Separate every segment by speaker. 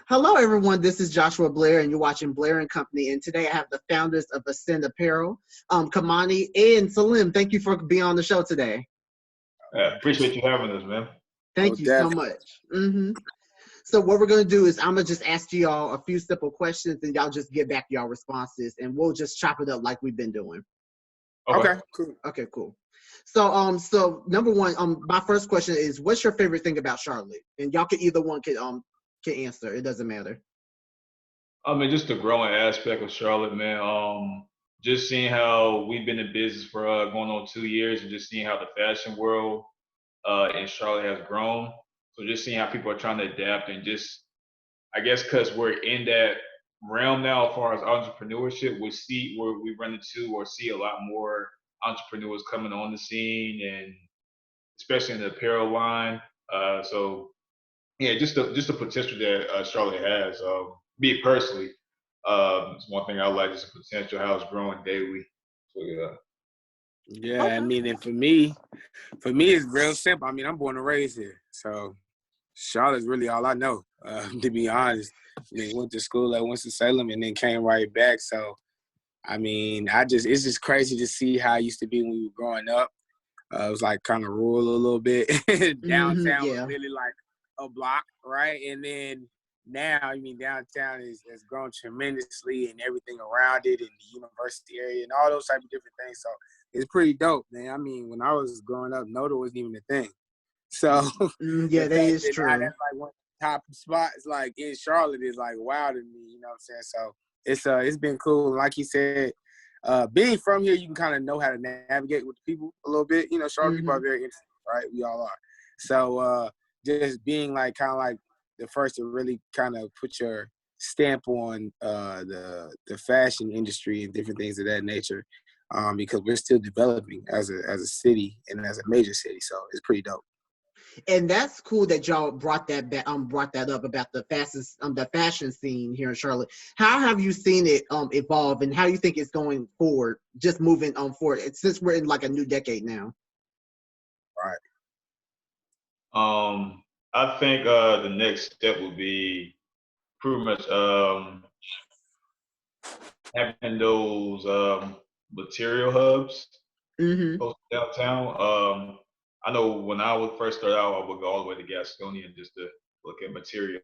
Speaker 1: Hello, everyone. This is Joshua Blair, and you're watching Blair and Company. And today I have the founders of Apparel, Kimani and Salim. Thank you for being on the show today.
Speaker 2: Appreciate you having us, man.
Speaker 1: Thank you so much. So what we're going to do is I'm going to just ask y'all a few simple questions, and y'all just get back y'all responses, and we'll just chop it up like we've been doing.
Speaker 2: Okay,
Speaker 1: cool. Okay, cool. So number one, my first question is, what's your favorite thing about Charlotte? And y'all can either one can answer. It doesn't matter.
Speaker 2: I mean, just the growing aspect of Charlotte, man. Just seeing how we've been in business for going on 2 years, and just seeing how the fashion world in Charlotte has grown. So just seeing how people are trying to adapt, and just, I guess, because we're in that realm now as far as entrepreneurship, we run into or see a lot more entrepreneurs coming on the scene, and especially in the apparel line. So yeah, just the potential that Charlotte has. Me personally, it's one thing I like is the potential, how it's growing daily. So yeah.
Speaker 3: Yeah, I mean, and for me, it's real simple. I mean, I'm born and raised here, so Charlotte's really all I know. To be honest, I mean, went to school at Winston-Salem and then came right back. So, I mean, it's just crazy to see how it used to be when we were growing up. It was like kind of rural a little bit. Downtown was really like a block, right? And then now, I mean, downtown has grown tremendously, and everything around it, and the university area, and all those type of different things. So it's pretty dope, man. I mean, when I was growing up, NODA wasn't even a thing. So
Speaker 1: yeah, that is true.
Speaker 3: That's like one of the top spots, like in Charlotte, is like wow to me. You know what I'm saying? So it's been cool. Like you said, being from here, you can kind of know how to navigate with the people a little bit. You know, Charlotte people are very interesting, right? We all are. So just being like kind of like the first to really kind of put your stamp on the fashion industry and different things of that nature, because we're still developing as a city and as a major city. So it's pretty dope.
Speaker 1: And that's cool that y'all brought that back, brought that up about the fashion scene here in Charlotte. How have you seen it evolve, and how you think it's going forward? Just moving forward, since we're in like a new decade now.
Speaker 2: Right. I think the next step would be pretty much having those material hubs close to downtown. I know when I would first start out, I would go all the way to Gastonia just to look at material,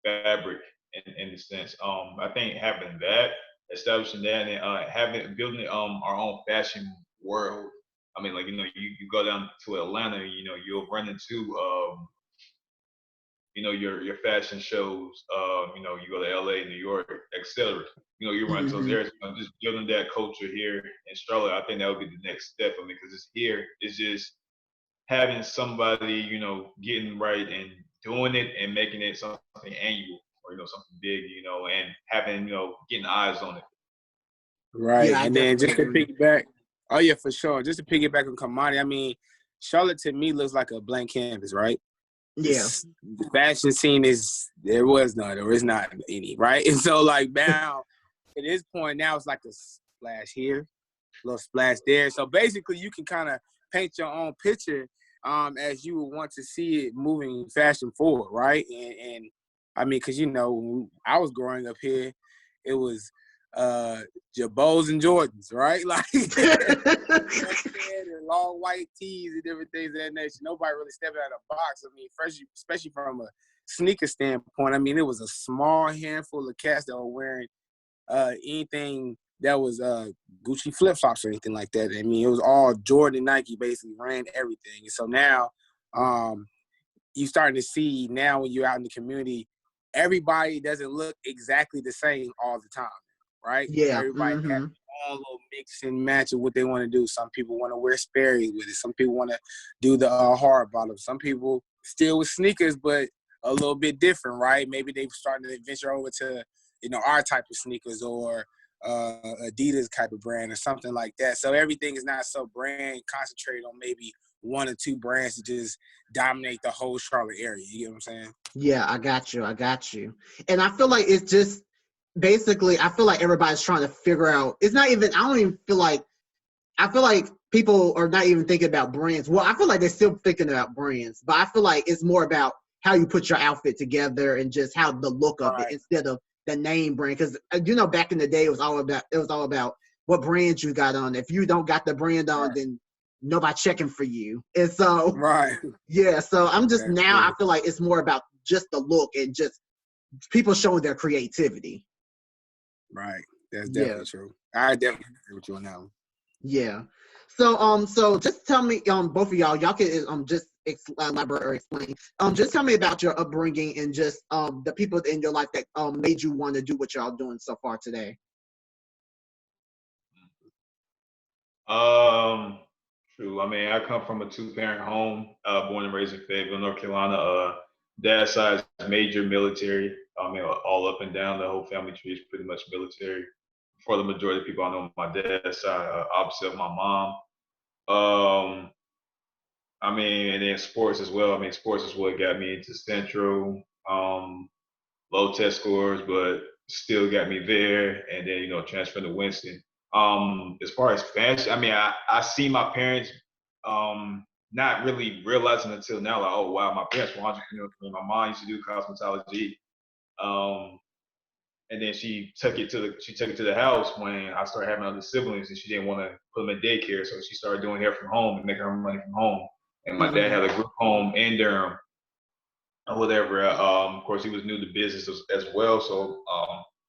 Speaker 2: fabric, in a sense. I think having that, establishing that, and building our own fashion world. I mean, like, you go down to Atlanta, you'll run into your fashion shows. You go to LA, New York, etc. You run into those areas. Just building that culture here in Charlotte, I think that would be the next step for me, because it's just having somebody, getting right and doing it and making it something annual, or something big, and having, getting eyes on it.
Speaker 3: Right. Yeah, and then just to piggyback, oh yeah, for sure. Just to piggyback on Kimani, I mean, Charlotte to me looks like a blank canvas, right?
Speaker 1: Yeah.
Speaker 3: The fashion scene there is not any, right? And so like now, at this point now, it's like a splash here, a little splash there. So basically you can kind of paint your own picture as you would want to see it moving fashion forward, right? And I mean, because, when I was growing up here, it was Jabos and Jordans, right? Like, and long white tees and different things of that nature. Nobody really stepped out of the box. I mean, especially from a sneaker standpoint, I mean, it was a small handful of cats that were wearing anything that was Gucci flip-flops or anything like that. I mean, it was all Jordan and Nike basically ran everything. And so now you're starting to see now when you're out in the community, everybody doesn't look exactly the same all the time, right?
Speaker 1: Yeah.
Speaker 3: Everybody has their own little mix and match of what they want to do. Some people want to wear Sperry's with it. Some people want to do the hard bottom. Some people still with sneakers, but a little bit different, right? Maybe they've started to venture over to, our type of sneakers, or Adidas type of brand or something like that. So everything is not so brand concentrated on maybe one or two brands to just dominate the whole Charlotte area. You get what I'm saying?
Speaker 1: Yeah, I got you. And I feel like it's just basically, I feel like everybody's trying to figure out, it's not even, I feel like people are not even thinking about brands. Well, I feel like they're still thinking about brands, but I feel like it's more about how you put your outfit together and just how the look of it instead of the name brand. Because back in the day, it was all about what brand you got on. If you don't got the brand on, then nobody checking for you. And so so I'm just I feel like it's more about just the look and just people showing their creativity.
Speaker 3: Right. That's definitely true. I definitely agree with you on that one.
Speaker 1: Yeah. So just tell me, both of y'all can just elaborate or explain. Just tell me about your upbringing and just the people in your life that made you want to do what y'all doing so far today.
Speaker 2: True. I mean, I come from a 2-parent home, born and raised in Fayetteville, North Carolina. Dad's side is major military. I mean, all up and down, the whole family tree is pretty much military. For the majority of people I know on my dad's side, opposite of my mom. I mean, and then sports as well. I mean, sports is what got me into Central. Low test scores, but still got me there. And then, transferring to Winston. As far as fashion, I mean, I see my parents not really realizing until now, like, oh wow, my parents were entrepreneurs. My mom used to do cosmetology. And then she took it to the house when I started having other siblings, and she didn't want to put them in daycare, so she started doing hair from home and making her money from home. And my dad had a group home in Durham or whatever. Of course, he was new to business as well, so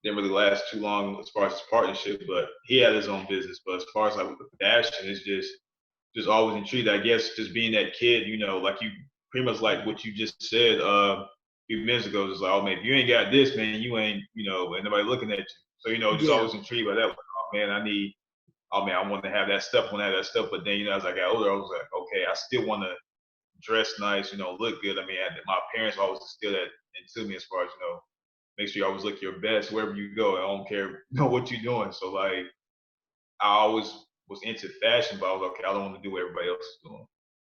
Speaker 2: didn't really last too long as far as his partnership. But he had his own business. But as far as like with the fashion, it's just always intrigued. I guess just being that kid, like you pretty much like what you just said. Few minutes ago, just like, oh man, if you ain't got this, man, you ain't, ain't nobody looking at you. So, just always intrigued by that. Like, oh man, I want to have that stuff, But then, as I got older, I was like, okay, I still want to dress nice, look good. I mean, my parents always instilled that into me as far as, make sure you always look your best wherever you go. I don't care, what you're doing. So like, I always was into fashion, but I was like, okay, I don't want to do what everybody else is doing.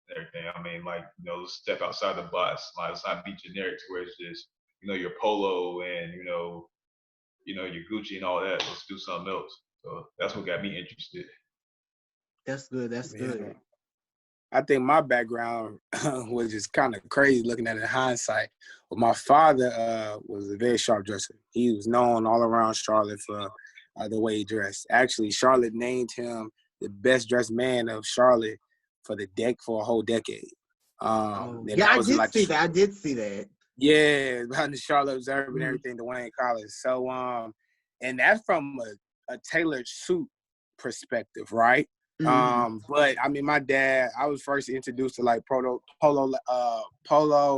Speaker 2: Everything. I mean, like, let's step outside the box. Like, let's not be generic to where it's just, your polo and, your Gucci and all that. Let's do something else. So that's what got me interested.
Speaker 1: That's good. That's good.
Speaker 3: I think my background was just kind of crazy looking at it in hindsight. But my father was a very sharp dresser. He was known all around Charlotte for the way he dressed. Actually, Charlotte named him the best dressed man of Charlotte for a whole decade.
Speaker 1: I did see that.
Speaker 3: Yeah, behind the Charlotte Observer and everything, Dwayne Collins. So, and that's from a tailored suit perspective, right? But I mean, my dad, I was first introduced to like polo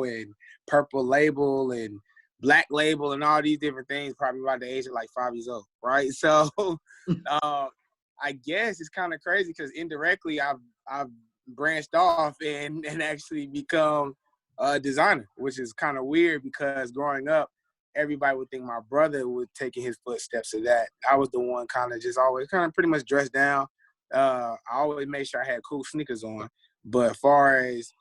Speaker 3: and Purple Label and Black Label and all these different things, probably by the age of like 5 years old, right? So, I guess it's kind of crazy because indirectly I've branched off and actually become a designer, which is kind of weird because growing up, everybody would think my brother was taking his footsteps of that. I was the one kind of just always kind of pretty much dressed down. I always made sure I had cool sneakers on. But as far as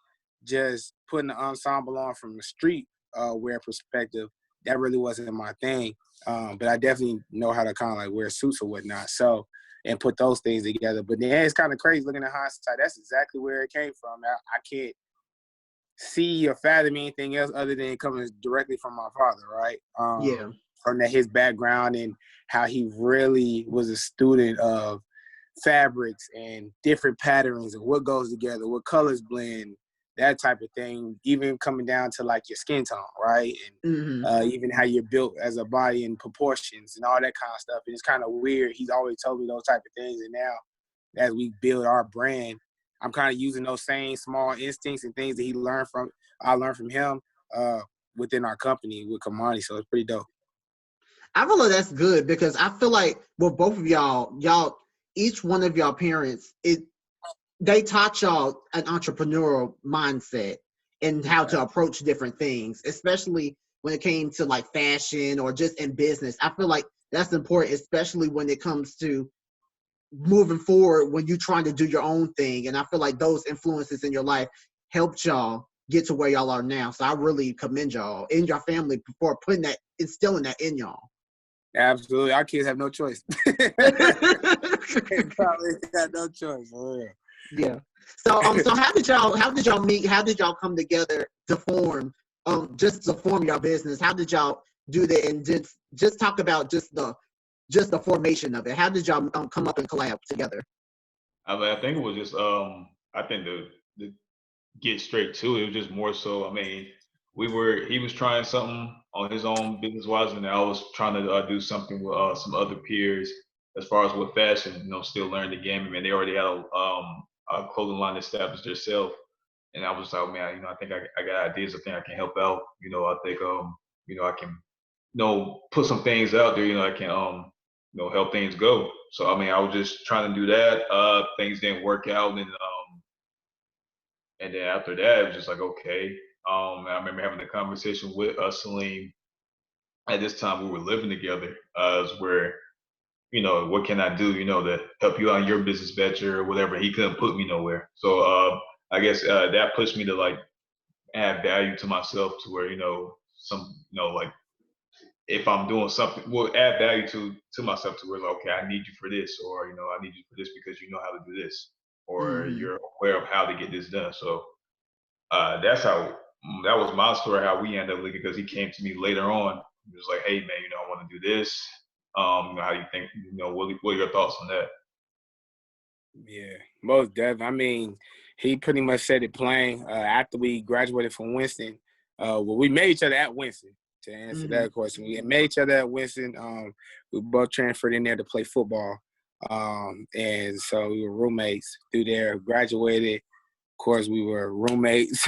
Speaker 3: just putting the ensemble on from the street wear perspective, that really wasn't my thing. But I definitely know how to kind of like wear suits or whatnot. So, and put those things together. But then it's kind of crazy looking at hindsight. That's exactly where it came from. I can't see or fathom anything else other than coming directly from my father, right? From his background and how he really was a student of fabrics and different patterns and what goes together, what colors blend, that type of thing, even coming down to like your skin tone, right? And even how you're built as a body and proportions and all that kind of stuff. And it's kind of weird. He's always told me those type of things. And now as we build our brand, I'm kind of using those same small instincts and things that I learned from him within our company with Kimani. So it's pretty dope.
Speaker 1: I feel like that's good because I feel like with both of y'all, each one of y'all parents, they taught y'all an entrepreneurial mindset and how to approach different things, especially when it came to like fashion or just in business. I feel like that's important, especially when it comes to moving forward when you're trying to do your own thing. And I feel like those influences in your life helped y'all get to where y'all are now. So I really commend y'all and your family for instilling that in y'all.
Speaker 3: Absolutely. Our kids have no choice. Probably got no choice. For real.
Speaker 1: Yeah. So how did y'all meet? How did y'all come together to form just to form your business? How did y'all do that? And just talk about just the formation of it. How did y'all come up and collab together?
Speaker 2: I mean, I think it was just I think the get straight to it. It was just more so. I mean, he was trying something on his own business wise, and I was trying to do something with some other peers as far as with fashion. Still learning the game. I mean, they already had a clothing line established themselves, and I was like, man, I think I got ideas. I think I can help out. I think I can put some things out there. I can help things go. So I mean, I was just trying to do that. Things didn't work out, and then after that, it was just like, okay. I remember having a conversation with Salim. At this time, we were living together. Where, what can I do, to help you out in your business venture or whatever. He couldn't put me nowhere. So I guess that pushed me to like add value to myself to where, like if I'm doing something, well, add value to myself to where, like, okay, I need you for this, or, I need you for this because you know how to do this, or
Speaker 1: Mm-hmm.
Speaker 2: you're aware of how to get this done. So that was my story, how we ended up linking, because he came to me later on. He was like, hey man, I want to do this. How do you think, what are your thoughts on that?
Speaker 3: Yeah, most definitely. I mean, he pretty much said it plain. After we graduated from Winston, we met each other at Winston. To answer that question, we met each other at Winston. We both transferred in there to play football, and so we were roommates through there. Graduated. Of course, we were roommates.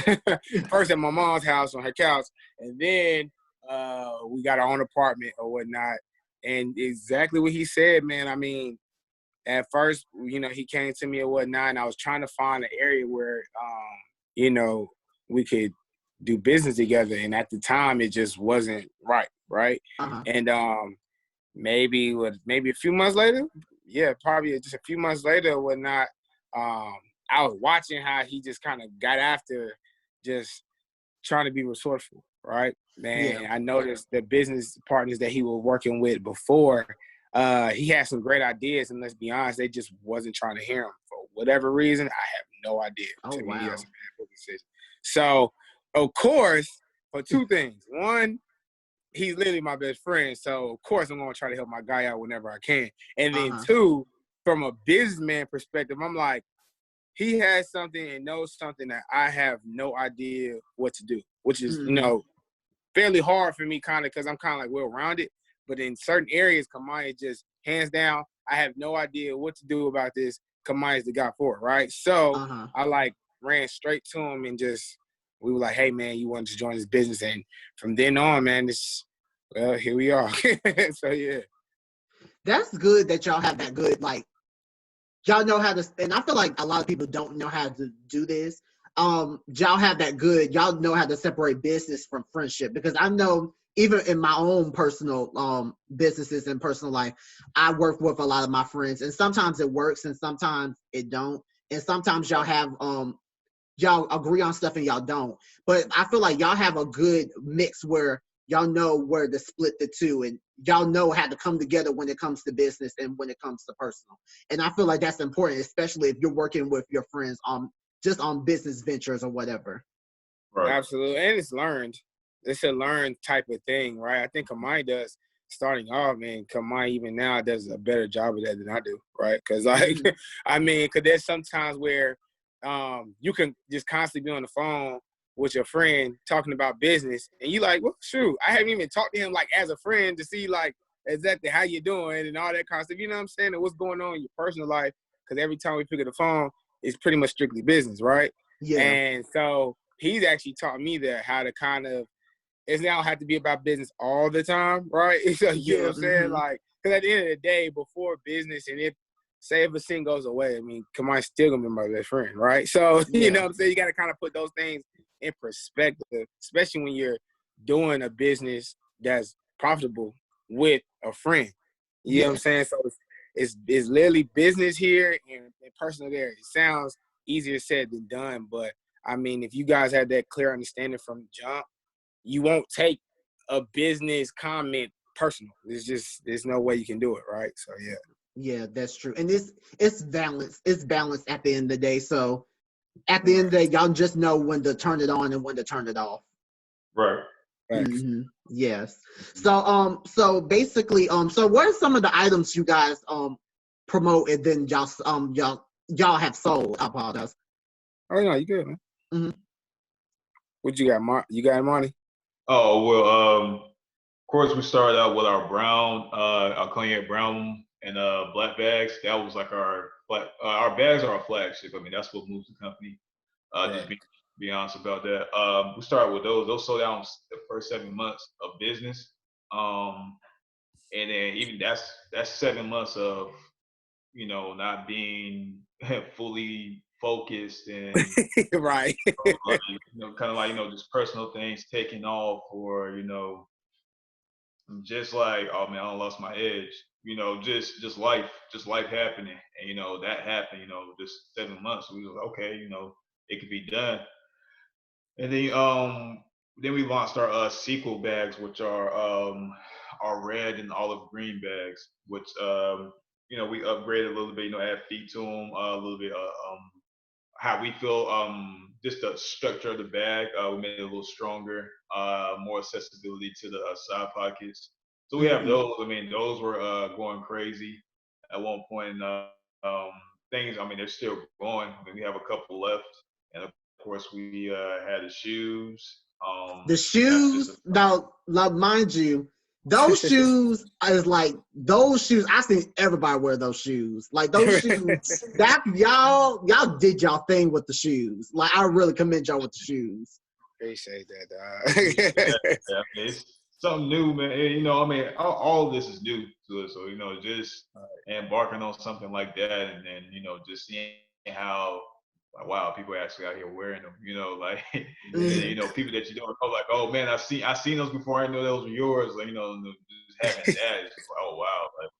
Speaker 3: First at my mom's house on her couch, and then we got our own apartment or whatnot. And exactly what he said, man. I mean, at first, he came to me or whatnot, and I was trying to find an area where, we could do business together. And at the time, it just wasn't right?
Speaker 1: Uh-huh.
Speaker 3: And maybe a few months later, probably just a few months later or whatnot, I was watching how he just kind of got after just trying to be resourceful, right? Man, I noticed the business partners that he was working with before, he had some great ideas, and let's be honest, they just wasn't trying to hear him for whatever reason. I have no idea.
Speaker 1: Oh,
Speaker 3: to
Speaker 1: wow.
Speaker 3: me, that's a bad decision. So, of course, for two things. One, he's literally my best friend, so of course I'm gonna try to help my guy out whenever I can. And then two, from a businessman perspective, I'm like, he has something and knows something that I have no idea what to do, which is, fairly hard for me kind of because I'm kind of like well-rounded. But in certain areas, Kimani just, hands down, I have no idea what to do about this. Kimani's the guy for it, right? So I ran straight to him and we were like, hey, man, you want to join this business? And from then on, man, here we are. So, yeah.
Speaker 1: That's good that y'all have that good, like, y'all know how to, and I feel like a lot of people don't know how to do this. Y'all have that good, y'all know how to separate business from friendship, because I know even in my own personal businesses and personal life, I work with a lot of my friends, and sometimes it works and sometimes it don't. And sometimes y'all have y'all agree on stuff and y'all don't. But I feel like y'all have a good mix where y'all know where to split the two, and y'all know how to come together when it comes to business and when it comes to personal. And I feel like that's important, especially if you're working with your friends just on business ventures or whatever.
Speaker 3: Right. Absolutely. And it's learned. It's a learned type of thing, right? I think Kimani does, starting off, man, Kimani even now does a better job of that than I do, right? Because, I mean, because there's sometimes where you can just constantly be on the phone with your friend talking about business, and you like, well, shoot, I haven't even talked to him like as a friend to see like exactly how you doing and all that kind of stuff. You know what I'm saying? And what's going on in your personal life? Because every time we pick up the phone, it's pretty much strictly business, right? Yeah. And so he's actually taught me that, how to kind of, it's now have to be about business all the time, right? So you know what I'm saying? Like, because at the end of the day, before business, and if a sin goes away, I mean, Kimani's still gonna be my best friend, right? So you know what I'm saying? You got to kind of put those things in perspective, especially when you're doing a business that's profitable with a friend. You know what I'm saying? So it's literally business here and personal there. It sounds easier said than done, but I mean, if you guys have that clear understanding from the jump, you won't take a business comment personal. There's no way you can do it, right? So yeah.
Speaker 1: Yeah, that's true. And it's balanced. It's balanced at the end of the day. So at the end of the day, y'all just know when to turn it on and when to turn it off.
Speaker 2: Right.
Speaker 1: Yes. So basically, so what are some of the items you guys promote and then y'all have sold? I apologize.
Speaker 3: Oh no, you good, man.
Speaker 1: Mm-hmm.
Speaker 3: What you got, You got money?
Speaker 2: Oh well, of course we started out with our our cognac brown and black bags. That was like our bags are our flagship. I mean, that's what moves the company.
Speaker 3: Right.
Speaker 2: Just be honest about that. We started with those. Those sold out the first 7 months of business. And then even that's 7 months of not being fully focused and
Speaker 3: right.
Speaker 2: like, kind of like just personal things taking off, or just like, oh man, I lost my edge. Just life happening, and that happened. Just 7 months. We was like, okay, it could be done. And then we launched our sequel bags, which are our red and olive green bags, which we upgraded a little bit, add feet to them, a little bit how we feel, just the structure of the bag. We made it a little stronger, more accessibility to the side pockets. So we have those. I mean, those were going crazy at one point. Things, I mean, they're still going. I mean, we have a couple left, and of course, we had the shoes.
Speaker 1: The shoes, now, mind you, those shoes is like those shoes. I seen everybody wear those shoes. Like those shoes, that y'all did y'all thing with the shoes. Like I really commend y'all with the shoes.
Speaker 3: Appreciate that, dog.
Speaker 2: Yeah, it's something new, man. I mean, all of this is new to us. So just embarking on something like that, and then just seeing how. Like, wow, people are actually out here wearing them, like, and, people that you don't know, like, oh man, I seen those before. I know those were yours. Like, just having that, it's just like, oh wow, like,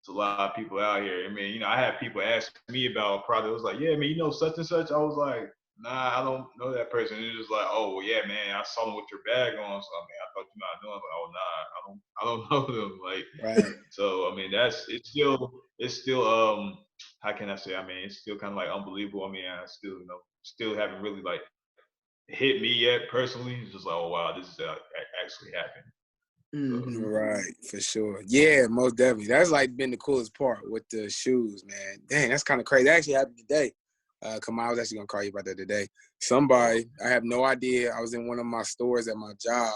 Speaker 2: it's a lot of people out here. I mean, I had people ask me about a product. It was like, yeah, man, such and such. I was like, nah, I don't know that person. And it was just like, oh well, yeah, man, I saw them with your bag on. So I mean, I thought you might know. But oh nah, I don't know them. Like,
Speaker 3: right.
Speaker 2: So I mean, it's still how can I say? I mean, it's still kind of like unbelievable. I mean, I still haven't really like hit me yet personally. It's just like, oh wow, this is actually happening.
Speaker 3: Right, for sure. Yeah, most definitely. That's like been the coolest part with the shoes, man. Dang, that's kind of crazy. That actually happened today. Come on, I was actually gonna call you about that today. Somebody, I have no idea. I was in one of my stores at my job.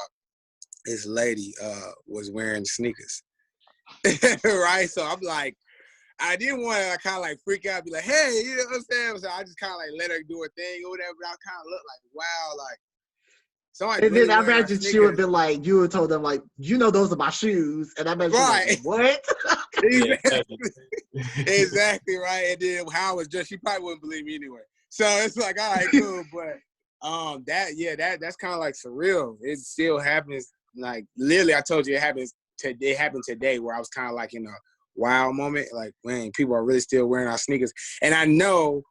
Speaker 3: This lady was wearing sneakers. Right? So I'm like, I didn't want to kind of like freak out, be like, hey, you know what I'm saying? So I just kind of like let her do her thing or whatever. But I kind of looked like, wow, like.
Speaker 1: And really then I imagine she would have been like, you would have told them like, those are my shoes. And I imagine
Speaker 3: right.
Speaker 1: Like, what?
Speaker 3: Exactly, right. And then how I was dressed, she probably wouldn't believe me anyway. So it's like, all right, cool. But that's kind of like surreal. It still happens. Like literally, I told you it happened today where I was kind of like in a wow moment. Like, man, people are really still wearing our sneakers. And I know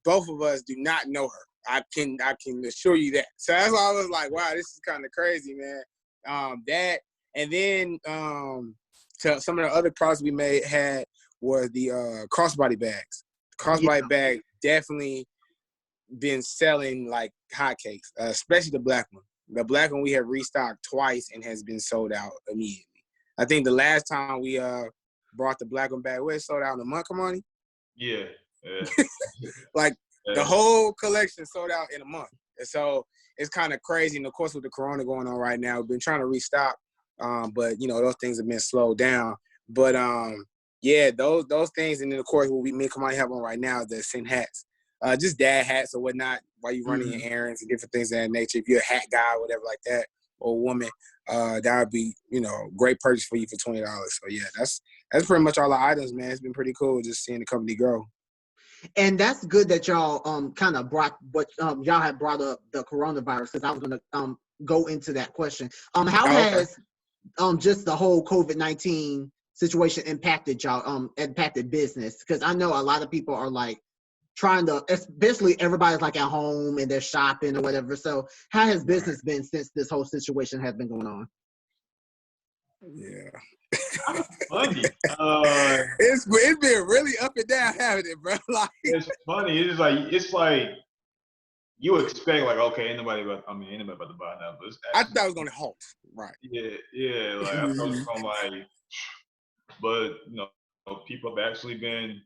Speaker 3: both of us do not know her. I can assure you that. So that's why I was like, wow, this is kind of crazy, man. That, and then to some of the other products we had was the crossbody bags. Crossbody bag definitely been selling like hotcakes, especially the black one. The black one we have restocked twice and has been sold out immediately. I think the last time we brought the black one back, it sold out in a month, Kimani?
Speaker 2: Yeah.
Speaker 3: Like the whole collection sold out in a month. And so it's kind of crazy. And of course, with the corona going on right now, we've been trying to restock, but those things have been slowed down. But yeah, those things, and then of course what me and Kimani have on right now is the Sin hats, just dad hats or whatnot while you're running your errands and different things of that nature. If you're a hat guy or whatever like that, or a woman, that would be great purchase for you for $20. So yeah, that's pretty much all the items, man. It's been pretty cool just seeing the company grow.
Speaker 1: And that's good that y'all kind of brought what y'all had brought up the coronavirus, because I was gonna go into that question. How has just the whole COVID-19 situation impacted y'all, impacted business? Because I know a lot of people are like trying to, especially everybody's like at home and they're shopping or whatever. So how has business been since this whole situation has been going on?
Speaker 3: Yeah.
Speaker 2: Funny.
Speaker 3: It's been really up and down, haven't it, bro? Like,
Speaker 2: it's funny. It's like you expect like, okay, ain't nobody about to buy now, but it's
Speaker 3: I
Speaker 2: actually,
Speaker 3: thought it was gonna halt. Right.
Speaker 2: Yeah, like I thought it was gonna like, but people have actually been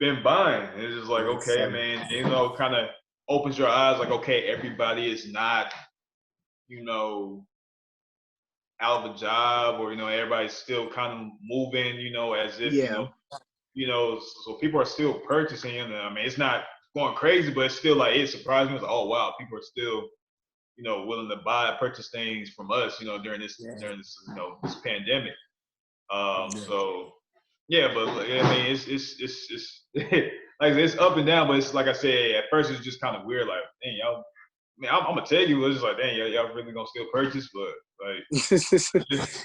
Speaker 2: been buying. And it's just like, okay,
Speaker 3: So,
Speaker 2: man, kind of opens your eyes, like, okay, everybody is not, out of a job, or everybody's still kind of moving, as if
Speaker 1: Yeah.
Speaker 2: so people are still purchasing. And I mean, it's not going crazy, but it's still like, it surprised me. It's like, oh wow, people are still willing to purchase things from us, during this this pandemic. So yeah, but I mean, it's like it's up and down, but it's like I said, at first it's just kind of weird, like, dang, y'all. I mean, I'm gonna tell you, it's just like, dang, y'all really gonna still purchase, but like,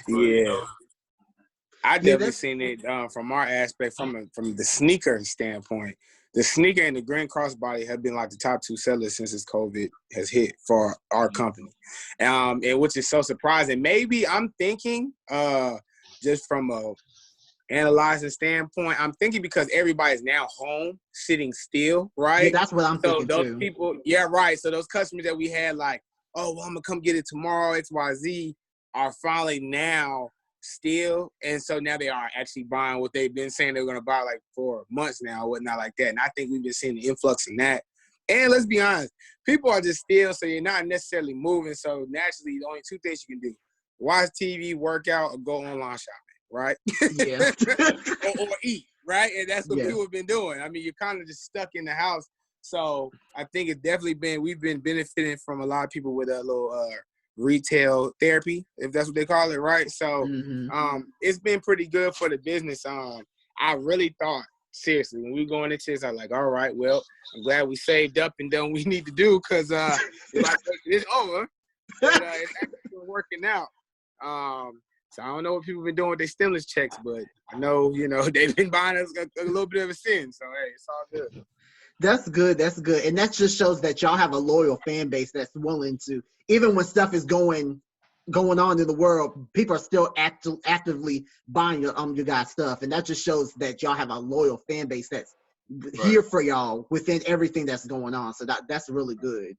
Speaker 3: yeah. I
Speaker 1: Yeah,
Speaker 3: definitely seen it from our aspect, from the sneaker standpoint. The sneaker and the Green Crossbody have been like the top 2 sellers since this COVID has hit for our company, and which is so surprising. Maybe I'm thinking, just from a analyzing standpoint, I'm thinking because everybody's now home, sitting still, right?
Speaker 1: Yeah, that's what I'm thinking
Speaker 3: those
Speaker 1: too.
Speaker 3: people, yeah, right. So those customers that we had, like, oh, well, I'm gonna come get it tomorrow, XYZ, are finally now still, and so now they are actually buying what they've been saying they're gonna buy like for months now, whatnot like that. And I think we've been seeing the influx in that. And let's be honest, people are just still, so you're not necessarily moving. So naturally, the only 2 things you can do: watch TV, work out, or go online shopping, right?
Speaker 1: Yeah.
Speaker 3: or eat, right? And that's what
Speaker 1: Yeah.
Speaker 3: people have been doing. I mean, you're kind of just stuck in the house. So I think it's definitely we've been benefiting from a lot of people with a little retail therapy, if that's what they call it, right? So it's been pretty good for the business. I really thought, seriously, when we were going into this, I was like, all right, well, I'm glad we saved up and done what we need to do, because it's over. But it's actually been working out. So I don't know what people have been doing with their stimulus checks, but I know, they've been buying us a little bit of a sin. So, hey, it's all good.
Speaker 1: That's good. That's good. And that just shows that y'all have a loyal fan base that's willing to, even when stuff is going on in the world, people are still actively buying your guys' stuff. And that just shows that y'all have a loyal fan base that's here for y'all within everything that's going on. So that's really good.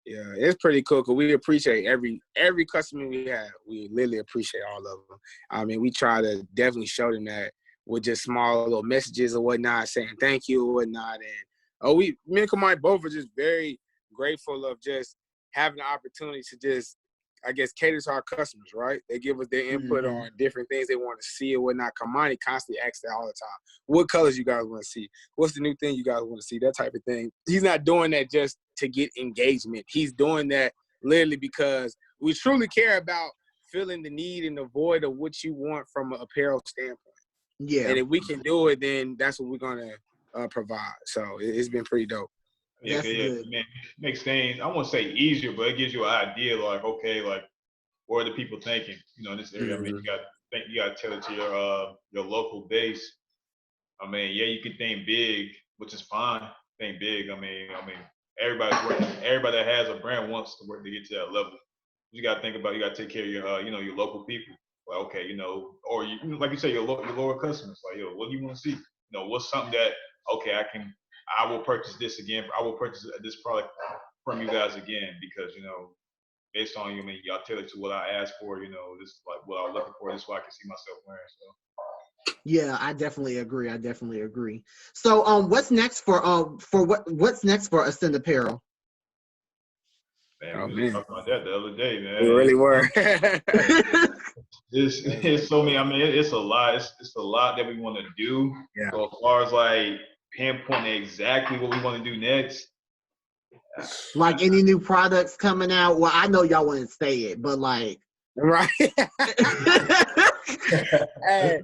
Speaker 3: Yeah, it's pretty cool, because we appreciate every customer we have. We literally appreciate all of them. I mean, we try to definitely show them that with just small little messages or whatnot, saying thank you or whatnot. And me and Kimani both are just very grateful of just having the opportunity to just, I guess, cater to our customers, right? They give us their input on different things they want to see or whatnot. Kimani constantly asks that all the time. What colors you guys want to see? What's the new thing you guys want to see? That type of thing. He's not doing that just to get engagement. He's doing that literally because we truly care about filling the need and the void of what you want from an apparel standpoint.
Speaker 1: Yeah.
Speaker 3: And if we can do it, then that's what we're going to provide. So it's been pretty dope.
Speaker 1: Yeah, that's good.
Speaker 2: Man, makes things, I won't say easier, but it gives you an idea, like, okay, like, what are the people thinking, in this area? I mean, you got to tell it to your local base. I mean, yeah, you can think big, which is fine. Think big. I mean, everybody that has a brand wants to work to get to that level. You got to think about, you got to take care of your local people. Like, okay, or like you say, your lower customers. Like, what do you want to see? What's something that, okay, I will purchase this again. I will purchase this product from you guys again, because based on y'all tailor to what I asked for. This is like what I'm looking for. This is what I can see myself wearing. So.
Speaker 1: Yeah, I definitely agree. So, what's next what's next for Ascend Apparel?
Speaker 2: Man, we were talking about that the other day, man.
Speaker 3: We really were.
Speaker 2: It's so many. I mean, it's a lot. It's a lot that we want to do.
Speaker 3: Yeah.
Speaker 2: So as far as like pinpointing exactly what we want to do next.
Speaker 1: Like any new products coming out? Well, I know y'all wouldn't say it, but like.
Speaker 3: Right. Hey,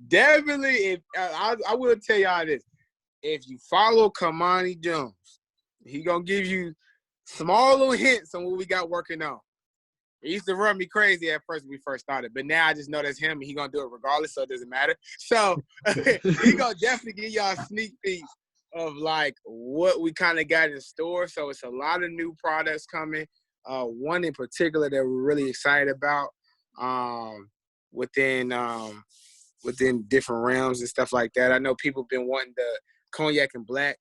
Speaker 3: definitely, if I will tell y'all this. If you follow Kimani Jones, he going to give you small little hints on what we got working on. It used to run me crazy at first when we first started, but now I just know that's him, and he's going to do it regardless, so it doesn't matter. So he going to definitely give y'all a sneak peek of, like, what we kind of got in store. So it's a lot of new products coming. One in particular that we're really excited about within different realms and stuff like that. I know people have been wanting the cognac and black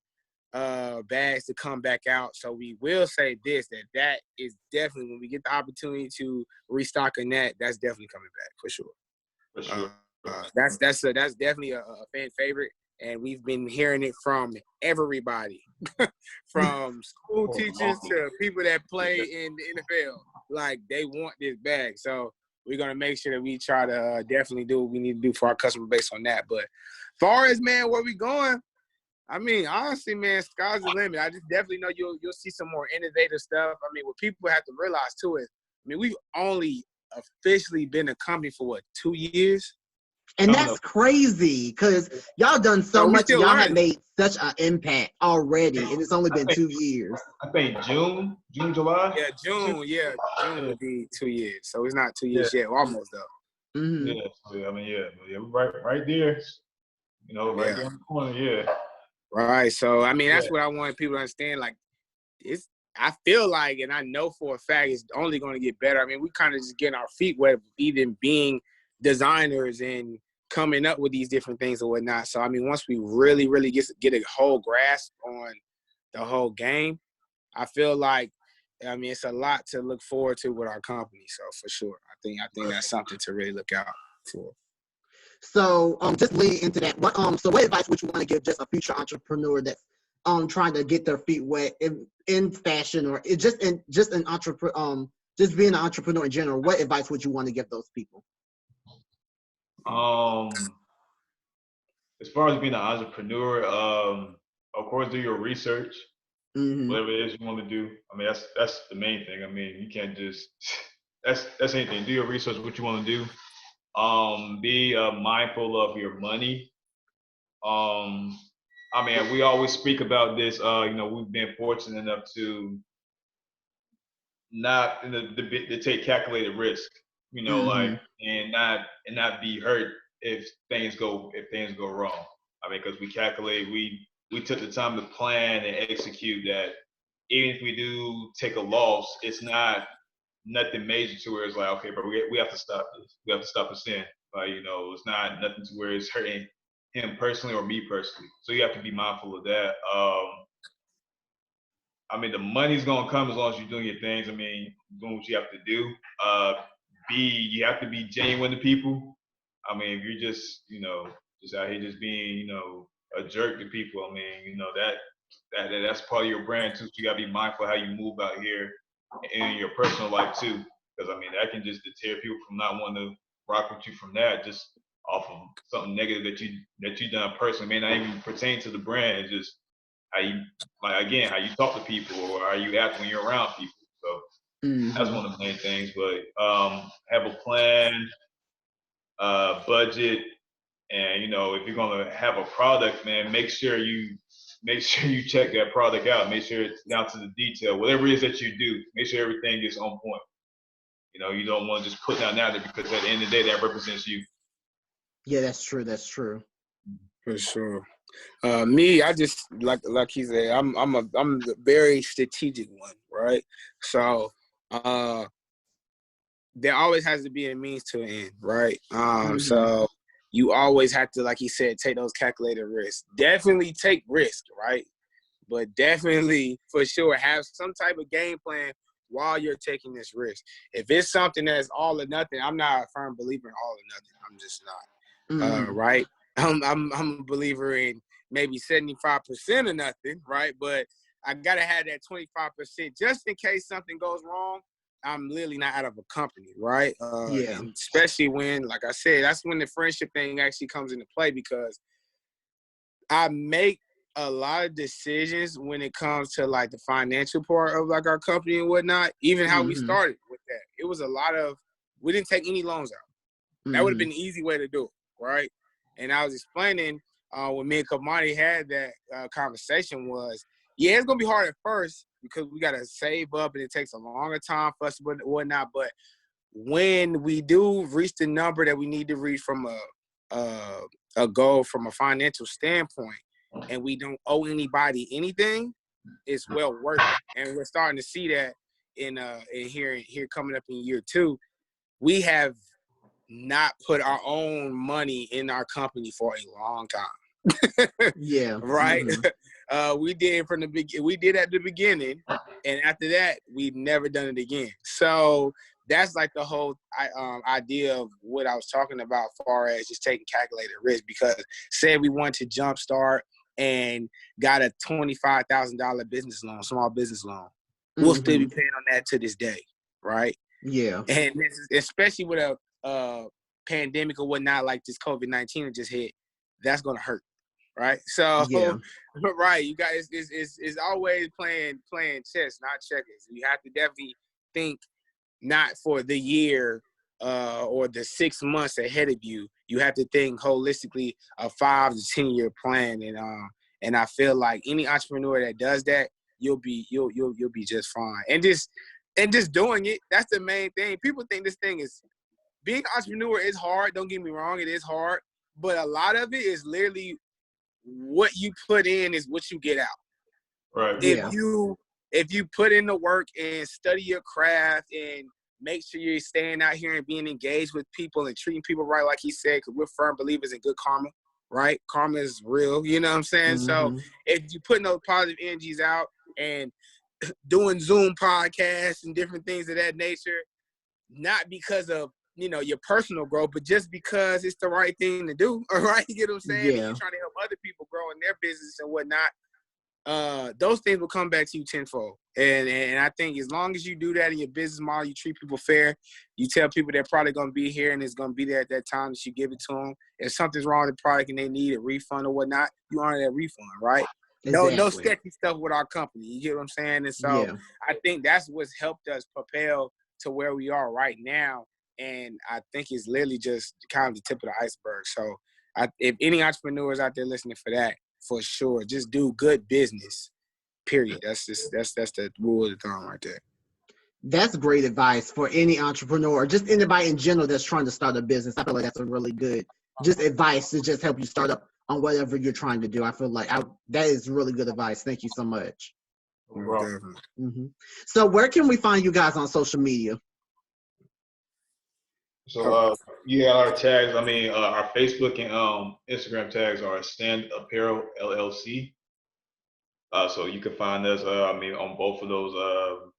Speaker 3: bags to come back out. So we will say this, that is definitely, when we get the opportunity to restock on that, that's definitely coming back for sure.
Speaker 2: For sure.
Speaker 3: That's definitely a fan favorite, and we've been hearing it from everybody, from school teachers to people that play in the NFL. Like, they want this bag. So we're gonna make sure that we try to definitely do what we need to do for our customer base on that. But far as, man, where we going, I mean, honestly, man, sky's the limit. I just definitely know you'll see some more innovative stuff. I mean, what people have to realize too is, I mean, we've only officially been a company for what, 2 years?
Speaker 1: And that's crazy, because y'all done so much. Y'all have made such an impact already, and it's only been 2 years.
Speaker 2: I think June, July.
Speaker 3: Yeah, June would be 2 years. So it's not 2 years yet. We're almost though.
Speaker 1: Mm-hmm.
Speaker 2: Yeah, so, I mean, yeah, right there. You know, right there in the corner. Yeah.
Speaker 3: Right. So I mean, that's what I want people to understand. Like, I feel like, and I know for a fact, it's only going to get better. I mean, we kind of just getting our feet wet, even being designers and coming up with these different things or whatnot. So I mean, once we really get a whole grasp on the whole game, I feel like, I mean, it's a lot to look forward to with our company. So for sure, I think that's something to really look out for.
Speaker 1: So just leading into that, what advice would you want to give just a future entrepreneur that's trying to get their feet wet in fashion, or just being an entrepreneur in general? What advice would you want to give those people?
Speaker 2: As far as being an entrepreneur, of course, do your research.
Speaker 1: Mm-hmm.
Speaker 2: Whatever it is you want to do. I mean, that's the main thing. I mean, you can't just that's anything. Do your research, what you want to do. Be mindful of your money. I mean, we always speak about this. You know, we've been fortunate enough to not to take calculated risk. You know, like and not be hurt if things go wrong. I mean, because we calculate, we took the time to plan and execute that. Even if we do take a loss, it's not nothing major to where it's like, okay, bro, we have to stop this. We have to stop this in. You know, it's not nothing to where it's hurting him personally or me personally. So you have to be mindful of that. I mean, the money's gonna come as long as you're doing your things. I mean, doing what you have to do. You have to be genuine to people. I mean, if you're just, you know, just out here just being, you know, a jerk to people, I mean, you know, that's part of your brand too. So you gotta be mindful how you move out here in your personal life too, because I mean that can just deter people from not wanting to rock with you from that, just off of something negative that you done personally. May not even pertain to the brand. It's just how you, like, again, how you talk to people or how you act when you're around people. So that's one of the main things. But have a plan, budget, and you know, if you're gonna have a product, man, make sure you check that product out. Make sure it's down to the detail. Whatever it is that you do, make sure everything is on point. You know, you don't want to just put down out there, because at the end of the day, that represents you.
Speaker 1: Yeah, that's true. That's true.
Speaker 3: For sure. Me, I just like he said, I'm the very strategic one, right? So there always has to be a means to an end, right? So you always have to, like he said, take those calculated risks. Definitely take risk, right? But definitely, for sure, have some type of game plan while you're taking this risk. If it's something that's all or nothing, I'm not a firm believer in all or nothing. I'm just not, right? I'm a believer in maybe 75% or nothing, right? But I got to have that 25% just in case something goes wrong. I'm literally not out of a company, right? And especially when, like I said, that's when the friendship thing actually comes into play, because I make a lot of decisions when it comes to like the financial part of like our company and whatnot. Even how we started with that, it was a lot of, we didn't take any loans out. That would have been the easy way to do it, right? And I was explaining when me and Kimani had that conversation was, yeah, it's gonna be hard at first because we gotta save up and it takes a longer time for us and whatnot. But when we do reach the number that we need to reach from a goal from a financial standpoint, and we don't owe anybody anything, it's well worth it. And we're starting to see that in here coming up in year 2. We have not put our own money in our company for a long time.
Speaker 1: Yeah.
Speaker 3: Right? We did from the we did at the beginning, and after that, we've never done it again. So that's like the whole idea of what I was talking about, as far as just taking calculated risk. Because say we want to jumpstart and got a $25,000 business loan, small business loan, we'll still be paying on that to this day, right?
Speaker 1: Yeah.
Speaker 3: And this is, especially with a pandemic or whatnot, like this COVID-19 that just hit, that's gonna hurt, right? So,
Speaker 1: yeah.
Speaker 3: right, you guys, it's always playing chess, not checkers. You have to definitely think not for the year or the 6 months ahead of you. You have to think holistically a 5 to 10 year plan, and I feel like any entrepreneur that does that, you'll be just fine. And just doing it, that's the main thing. People think this thing is being an entrepreneur is hard. Don't get me wrong, it is hard, but a lot of it is literally what you put in is what you get out.
Speaker 2: Right.
Speaker 3: If you put in the work and study your craft and make sure you're staying out here and being engaged with people and treating people right, like he said, because we're firm believers in good karma, right? Karma is real, you know what I'm saying? So if you putting those positive energies out and doing Zoom podcasts and different things of that nature, not because of, your personal growth, but just because it's the right thing to do, all right? You get what I'm saying?
Speaker 1: Yeah.
Speaker 3: And you're trying to help other people grow in their business and whatnot. Those things will come back to you tenfold. And I think as long as you do that in your business model, you treat people fair, you tell people they're probably going to be here and it's going to be there at that time that you give it to them. If something's wrong with the product and they need a refund or whatnot, you honor that refund, right?
Speaker 1: Exactly.
Speaker 3: No sketchy stuff with our company. You get what I'm saying? And so I think that's what's helped us propel to where we are right now. And I think it's literally just kind of the tip of the iceberg. So if any entrepreneurs out there listening for that, for sure, just do good business, period. That's the rule of the thumb right there.
Speaker 1: That's great advice for any entrepreneur, just anybody in general that's trying to start a business. I feel like that's a really good just advice to just help you start up on whatever you're trying to do. I feel like that is really good advice. Thank you so much. So where can we find you guys on social media?
Speaker 2: So our tags. I mean, our Facebook and Instagram tags are Stand Apparel LLC. So you can find us. On both of those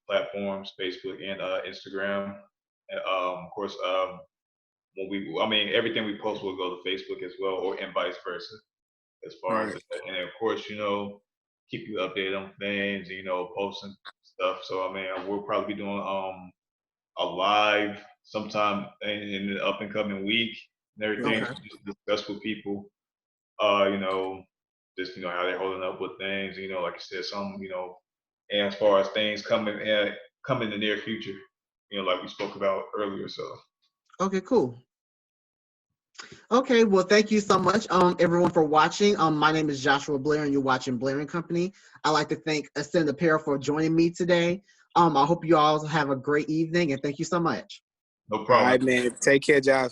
Speaker 2: platforms, Facebook and Instagram. And, of course, everything we post will go to Facebook as well, and vice versa. As far as, and of course, keep you updated on things, posting stuff. So we'll probably be doing a live sometime in the up and coming week and everything, just discuss with people, just how they're holding up with things, like I said, some, and as far as things coming in the near future, like we spoke about earlier. So
Speaker 1: okay, cool. Okay, well, thank you so much, everyone, for watching. My name is Joshua Blair, and you're watching Blair and Company. I'd like to thank Ascend Apparel for joining me today. I hope you all have a great evening, and thank you so much.
Speaker 2: No problem.
Speaker 3: All right, man. Take care, Josh.